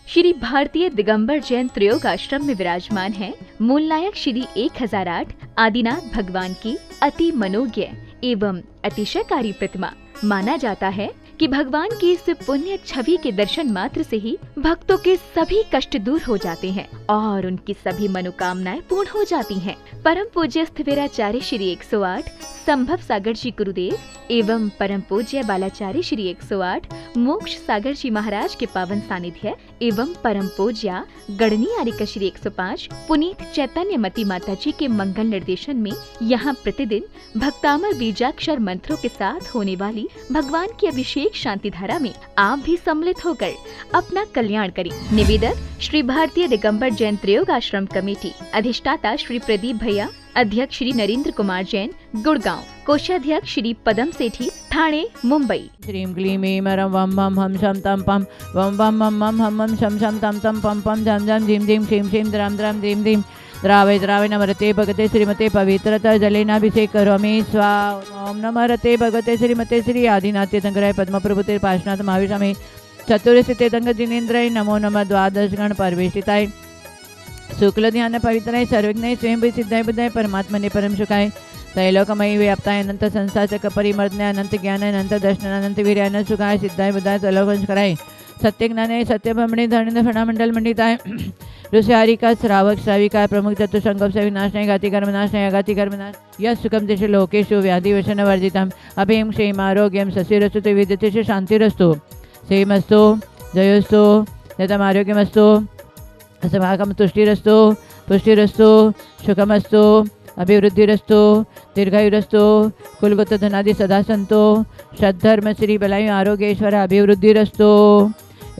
श्री भारतीय दिगंबर जैन त्रयोग आश्रम में विराजमान है मूलनायक श्री 1008 आदिनाथ भगवान की अति मनोज्ञ एवं अतिशयकारी प्रतिमा। माना जाता है कि भगवान की इस पुण्य छवि के दर्शन मात्र से ही भक्तों के सभी कष्ट दूर हो जाते हैं और उनकी सभी मनोकामनाएं पूर्ण हो जाती हैं। परम पूज्य स्थिविराचार्य श्री 108 संभव सागर जी गुरुदेव एवं परम पूज्य बालाचार्य श्री 108 मोक्ष सागर जी महाराज के पावन सानिध्य एवं परम पूज्य गणनी आर्यका श्री 105 पुनीत चैतन्य मती माता जी के मंगल निर्देशन में यहाँ प्रतिदिन भक्तामर बीजाक्षर मंत्रों के साथ होने वाली भगवान की अभिषेक शांति धारा में आप भी सम्मिलित होकर अपना कल्याण करें। निवेदक श्री भारतीय दिगंबर जैन त्रयोग आश्रम कमेटी, अधिष्ठाता श्री प्रदीप भैया, अध्यक्ष श्री नरेंद्र कुमार जैन गुड़गांव, कोषाध्यक्ष श्री पदम सेठी ठाणे मुंबई। श्रीं क्लीं ऐं रं वं वं हम शम तम पम वं वं मम मम हम मम शम शम तम तम पम पम झम झम झीं झीं क्षीं क्षीं द्रां द्रां द्रीं द्रीं द्रावय द्रावय नमरते भगते श्रीमते पवित्रता जलेनाभिषेक करोमि स्वाहा। ओम नमरते भगते श्रीमते श्री आदिनाथ तीर्थंकराय पद्म प्रभुते पार्श्वनाथ महाविषमे चतुर्थ तीर्थंकर जिनेन्द्राय नमो नमः। द्वादश गण परवेष्टिताय शुक्ल ध्यान पवित्राय सर्वज्ञाय स्वयं सिद्धाय बुद्धाय परमात्मने परम सुखाय त्रैलोकमयी व्याप्ताय अनंत संसार परिमर्दनाय अनंत ज्ञान अनंत दर्शन अनंत वीर्याय सुखाय सिद्धाय बुद्धाय त्रैलोकवंश कराय सत्य ज्ञानाय सत्य ब्रह्मणे धरणि फणामंडल मंडिताय ऋषिहारिका श्रावक श्राविका प्रमुख चतुसंगम से विनाशनाय घाति कर्मनाशनाय अघाति कर्मनाश यः सुखम तेषु लोकेषु व्याधि वशन वर्जितम् अभयं क्षेम आरोग्यं शशिरस्तु विद्युतेषु शांतिरस्तु क्षेमस्तु जयोस्तु नित्यम् आरोग्यमस्तु अस्माकं तुष्टिरस्तु पुष्टिरस्तु सुखमस्तु अभिवृद्धिरस्तु दीर्घायुरस्तु कुलगुत धनादि सदा सन्तो सद्धर्म श्री बलायु आरोग्येश्वर अभिवृद्धिरस्तु।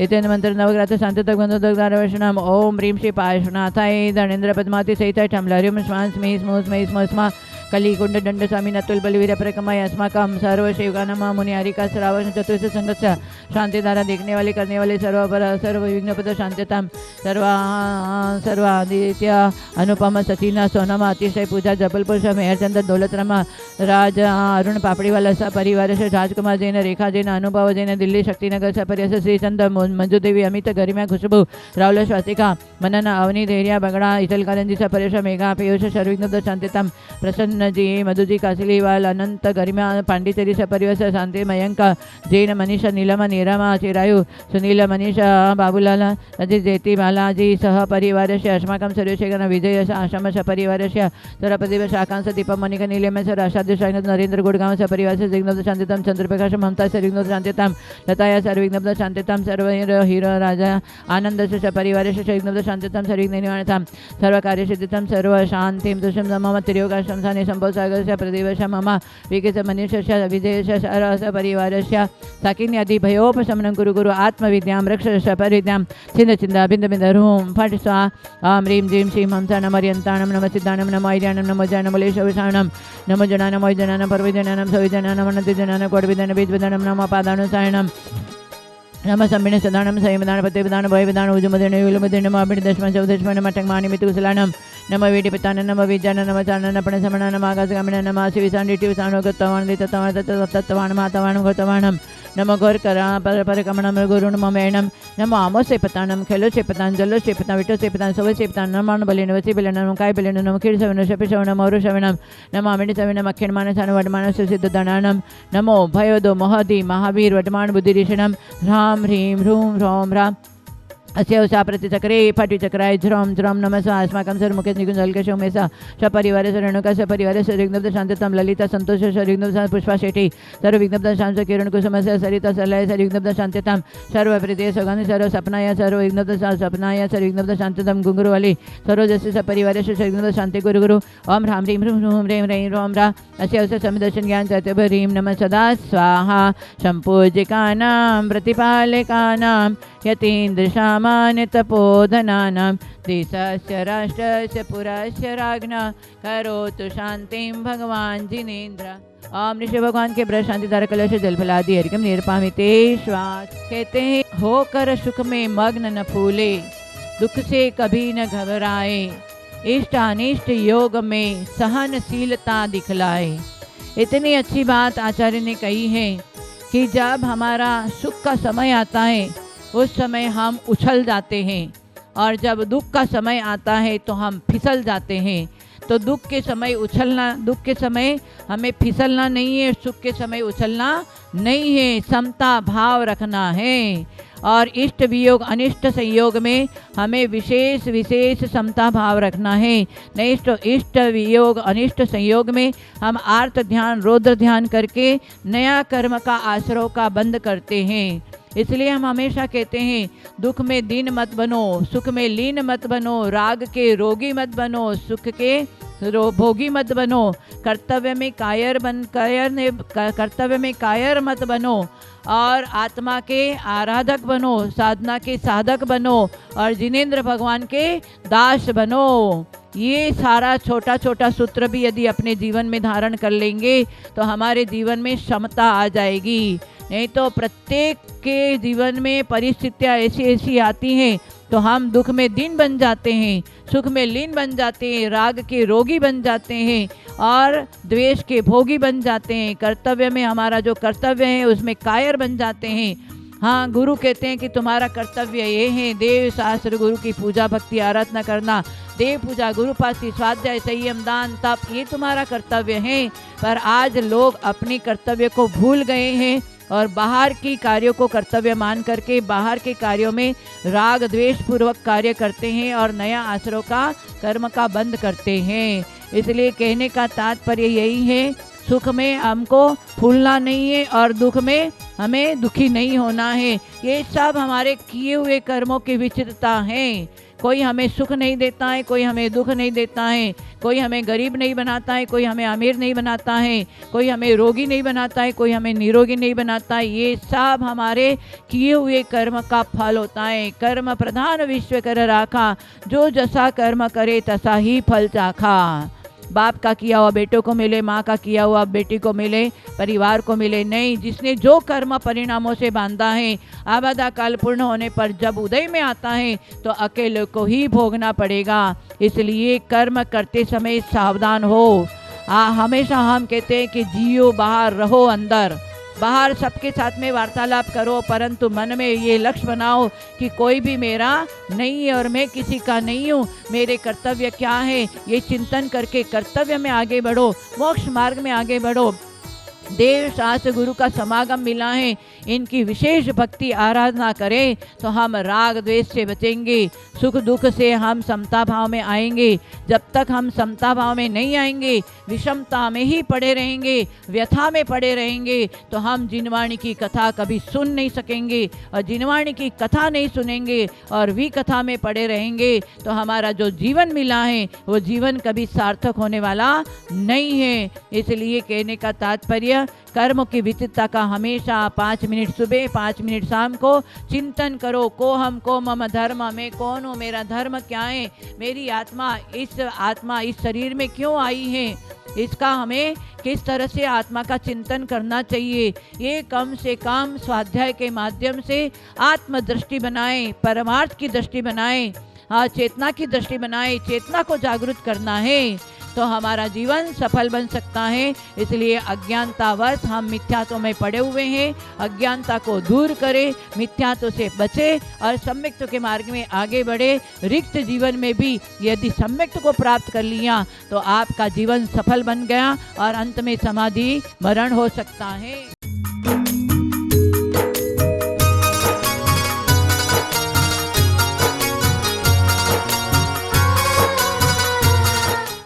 एतेन मंत्र नवग्रह शांततक बंधुदग्धारवशनम ओम ह्रीं श्री पार्श्वनाथाय धनेन्द्र पद्मावती सहिताय ठमलार्यम स्वान् स्मे स्मो स्मे स्म स्मा कलिकुंड दंड स्वामी नतुल बलवीर प्रकमय अस्माकं सर्व शिवगानम मुनि हरिका श्रावण चतुर्थ संगत शांतिधारा देखने वाले करने वाले सर्व विघ्नपद शांतताम सर्वादित्य अनुपम सतीना सोनमा अतिशय पूजा जबलपुर से मेहरचंद दौलतरामा राज अरुण पापड़ीवाला सा परिवार से राजकुमार जैन रेखा जैन अनुभव जैन दिल्ली शक्तिनगर सा परिवार श्रीचंद मंजूदेवी अमित गरिमा खुशबू राहुल स्वातिका मनन अवनी धैर्य बगड़ा इटलकारंजी सा परिवार मेघा पीयूष सर्विघ्न शांतिताम प्रसन्न जी मधुजी कासिलीवाल अनंत गरिमा पांडिचेरी सा परिवार से शांति मयंक जैन मनीषा नीलमा नीरमा चिरायु सुनील मनीषा बाबूलाल रजित जयती बालाजी सह परिवार से अस्माकं सर्वेशेखर विजय आश्रम स परिवार से सरपदेव शाकांश दीपम मणिका नीलम सर असाध्य शांत नरेंद्र गुड़गांव स परिवार से विघ्न शांतितम चंद्रप्रकाश ममता सर्विघ्न शांतितम लताया सर्विघ्न शांतितम सर्व हीरो राजा आनंद से परिवार से विघ्न शांतितम सर्विघ्न निवारणताम सर्व कार्य सिद्धितम सर्व शांतिम तुषम मम त्रियोगाश्रम साने संभव सागर से प्रदेश मम विकेश मनीष विजय स परिवार से साकिनी आदि भयोपशमनं गुरु गुरु आत्मविद्यां रक्ष परिद्यां छिंद छिंद बिंद बिंद रूम फट स्वाहा ह्रीं जीं श्रीं हंसा नम अर्यंताणं नम सिद्धाणं नम ऐर्याणं नमो जानम लेशवशाणं नमो जनानं वैजनानं परविजनानं सविजनानं वनतिजनानं कोडविदनं बीजविदनं नम पादानुसायणं नम सम्मिण सदानं संयमदान पतिविदान भयविदान उजुमदेन युलमदेन नम अभिड दशमन चौदशमन मटंग मानि मितुकुशलानं नम वेडिपितानं नम विज्ञानं नम चाननं पणसमनं नम आकाशगामिनं नम आशिविसान् डिटिविसान् गतवान् दितवान् तत्तवान् मातवान् गतवानं नम घोर करा परकमणं गुरुन् ममेणं नम आमो सेपतानं खेलो सेपतान् जलो सेपतान् विटो सेपतान् सवय सेपतान् नमान बलेन वसी बलेनं काय बलेन नम खीर सवनं शपि सवनं मौरु सवनं नम आमिड सवनं अक्षण मानसानं वडमानं सिद्ध धनानं नमो भयोदो महदी महावीर वडमान बुद्धिरिषणं राम ह्रीं ह्रूं ह्रौं ह्रां अस्य उषा प्रतिचक्रे फटिचक्राय झ्रौं झ्रौं नमः अस्माकं सर्वमुखे निकुञ्जलकेशोमेश सपरिवार रेणुका सपरिवार विघ्नब्ध शांततां ललिता संतोष विघ्नब्ध पुष्पा शेठी सर्व विघ्नब्ध शांत किरण कुसुम सरिता सलय विघ्नब्ध शांततां सर्व प्रीति सौगानि सर्व सपनाय सर्व विघ्नब्ध सपनाय सर्व विघ्नब्ध शांततां गुंगुरवाली सर्व जस्य सपरिवार विघ्नब्ध शांति गुरु गुरु ओम ह्रां ह्रीं ह्रूं ह्रूं ह्रीं ह्रीं ह्रौं ह्रां अस्य उषा समिदर्शन ज्ञान चतुर्भ ह्रीं नमः सदा स्वाहा संपूजिकानां प्रतिपालकानां यतीन्द्र सामान्य तपोधनानां देशस्य राष्ट्रस्य पुरस्य राज्ञा करोतु शांतिं भगवान जिनेन्द्र। ओम ऋषि भगवान के ब्रह्म शांति धारा कलश जलफलादि हरिकम निर्पामिते श्वास कहते हैं होकर सुख में मग्न न फूले दुख से कभी न घबराए इष्ट अनिष्ट योग में सहनशीलता दिखलाए। इतनी अच्छी बात आचार्य ने कही है कि जब हमारा सुख का समय आता है उस समय हम उछल जाते हैं, और जब दुख का समय आता है तो हम फिसल जाते हैं। तो दुख के समय उछलना, दुख के समय हमें फिसलना नहीं है, सुख के समय उछलना नहीं है, समता भाव रखना है। और इष्ट वियोग अनिष्ट संयोग में हमें विशेष समता भाव रखना है। इष्ट वियोग अनिष्ट संयोग में हम आर्त ध्यान रौद्र ध्यान करके नया कर्म का आश्रय का बंद करते हैं। इसलिए हम हमेशा कहते हैं, दुख में दीन मत बनो, सुख में लीन मत बनो, राग के रोगी मत बनो, सुख के भोगी मत बनो, कर्तव्य में कायर मत बनो, और आत्मा के आराधक बनो, साधना के साधक बनो, और जिनेंद्र भगवान के दास बनो। ये सारा छोटा छोटा सूत्र भी यदि अपने जीवन में धारण कर लेंगे तो हमारे जीवन में क्षमता आ जाएगी। नहीं तो प्रत्येक के जीवन में परिस्थितियाँ ऐसी आती हैं तो हम दुख में दीन बन जाते हैं, सुख में लीन बन जाते हैं, राग के रोगी बन जाते हैं और द्वेष के भोगी बन जाते हैं। कर्तव्य में हमारा जो कर्तव्य है उसमें कायर बन जाते हैं। हाँ, गुरु कहते हैं कि तुम्हारा कर्तव्य ये है, देव शास्त्र गुरु की पूजा भक्ति आराधना करना, देव पूजा गुरु पासी स्वाध्याय संयम दान तप, ये तुम्हारा कर्तव्य है। पर आज लोग अपने कर्तव्य को भूल गए हैं और बाहर की कार्यों को कर्तव्य मान करके बाहर के कार्यों में राग द्वेष पूर्वक कार्य करते हैं और नया आश्रय का कर्म का बंद करते हैं। इसलिए कहने का तात्पर्य यही है, सुख में हमको फूलना नहीं है और दुख में हमें दुखी नहीं होना है। ये सब हमारे किए हुए कर्मों की विचित्रता है। कोई हमें सुख नहीं देता है, कोई हमें दुख नहीं देता है, कोई हमें गरीब नहीं बनाता है, कोई हमें अमीर नहीं बनाता है, कोई हमें रोगी नहीं बनाता है, कोई हमें निरोगी नहीं बनाता है। ये सब हमारे किए हुए कर्म का फल होता है। कर्म प्रधान विश्व कर राखा, जो जैसा कर्म करे तसा ही फल चाखा। बाप का किया हुआ बेटों को मिले, माँ का किया हुआ बेटी को मिले, परिवार को मिले नहीं। जिसने जो कर्म परिणामों से बांधा है, आबादा काल पूर्ण होने पर जब उदय में आता है तो अकेले को ही भोगना पड़ेगा। इसलिए कर्म करते समय सावधान हो। हमेशा हम कहते हैं कि जियो बाहर, रहो अंदर। बाहर सबके साथ में वार्तालाप करो, परंतु मन में ये लक्ष्य बनाओ कि कोई भी मेरा नहीं है और मैं किसी का नहीं हूँ। मेरे कर्तव्य क्या है, ये चिंतन करके कर्तव्य में आगे बढ़ो, मोक्ष मार्ग में आगे बढ़ो। देव शास्त्र गुरु का समागम मिला है, इनकी विशेष भक्ति आराधना करें तो हम राग द्वेष से बचेंगे, सुख दुख से हम समता भाव में आएंगे। जब तक हम समता भाव में नहीं आएंगे, विषमता में ही पड़े रहेंगे, व्यथा में पड़े रहेंगे, तो हम जिनवाणी की कथा कभी सुन नहीं सकेंगे। और जिनवाणी की कथा नहीं सुनेंगे और विकथा में पड़े रहेंगे तो हमारा जो जीवन मिला है वो जीवन कभी सार्थक होने वाला नहीं है। इसलिए कहने का तात्पर्य, कर्म की विचित्रता का हमेशा 5 मिनट सुबह 5 मिनट शाम को चिंतन करो। को हम को मम धर्म, मैं कौन हूँ, मेरा धर्म क्या है, मेरी आत्मा इस शरीर में क्यों आई है, इसका हमें किस तरह से आत्मा का चिंतन करना चाहिए। ये कम से कम स्वाध्याय के माध्यम से आत्म दृष्टि बनाएं, परमार्थ की दृष्टि बनाएं, चेतना की दृष्टि बनाएं। चेतना को जागृत करना है तो हमारा जीवन सफल बन सकता है। इसलिए अज्ञानतावश हम मिथ्यात्व में पड़े हुए हैं, अज्ञानता को दूर करें, मिथ्यात्व से बचे और सम्यक्त्व के मार्ग में आगे बढ़े। रिक्त जीवन में भी यदि सम्यक्त्व को प्राप्त कर लिया तो आपका जीवन सफल बन गया और अंत में समाधि मरण हो सकता है।